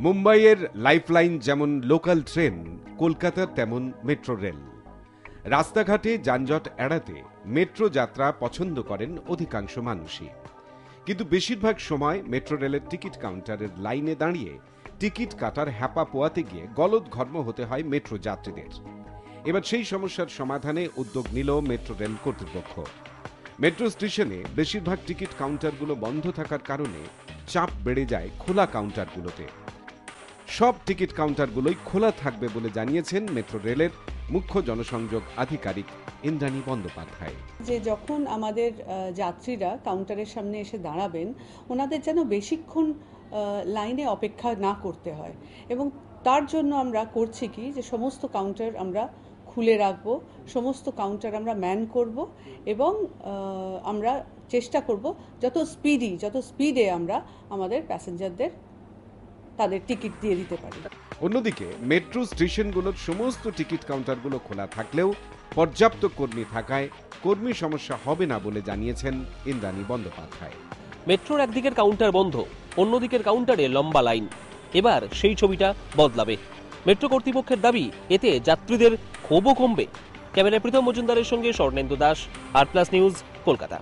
মুম্বাইয়ের লাইফলাইন যেমন local train, কলকাতার তেমন মেট্রো রেল। রাস্তাঘাটে যানজট এড়াতে মেট্রো যাত্রা পছন্দ করেন অধিকাংশ মানুষই। কিন্তু বেশিরভাগ সময় মেট্রো রেলের টিকিট কাউন্টারের লাইনে দাঁড়িয়ে টিকিট কাটার হ্যাপা পোয়াতে গিয়ে গলদঘর্ম হতে হয় মেট্রো যাত্রীদের। এবার সেই সমস্যার সমাধানে উদ্যোগ নিল মেট্রো রেল কর্তৃপক্ষ। মেট্রো স্টেশনে বেশিরভাগ টিকিট কাউন্টারগুলো বন্ধ থাকার কারণে চাপ বেড়ে যায় খোলা কাউন্টারগুলোতে। সব টিকিট কাউন্টারগুলোই খোলা থাকবে বলে জানিয়েছেন মেট্রো রেলের মুখ্য জনসংযোগ আধিকারিক ইন্দ্রাণী বন্দ্যোপাধ্যায়। যে যখন আমাদের যাত্রীরা কাউন্টারের সামনে এসে দাঁড়াবেন, ওনাদের যেন বেশিক্ষণ লাইনে অপেক্ষা না করতে হয়, এবং তার জন্য আমরা করছি কি যে সমস্ত কাউন্টার আমরা খুলে রাখবো, সমস্ত কাউন্টার আমরা ম্যান করব, এবং আমরা চেষ্টা করব যত স্পিডে আমরা আমাদের প্যাসেঞ্জারদের তাদের টিকিট দিয়ে দিতে পারি। অন্যদিকে মেট্রো স্টেশনগুলোর সমস্ত টিকিট কাউন্টারগুলো খোলা থাকলেও পর্যাপ্ত কর্মী থাকায় কর্মী সমস্যা হবে না বলে জানিয়েছেন ইন্দ্রাণী বন্দ্যোপাধ্যায়। মেট্রোর একদিকের কাউন্টার বন্ধ, অন্যদিকের কাউন্টারে লম্বা লাইন। এবার সেই ছবিটা বদলাবে। মেট্রো কর্তৃপক্ষের দাবি, এতে যাত্রীদের ক্ষোভও কমবে। ক্যামেরায় প্রীতম মজুমদারের সঙ্গে স্বর্ণেন্দু দাস, আর প্লাস নিউজ, কলকাতা।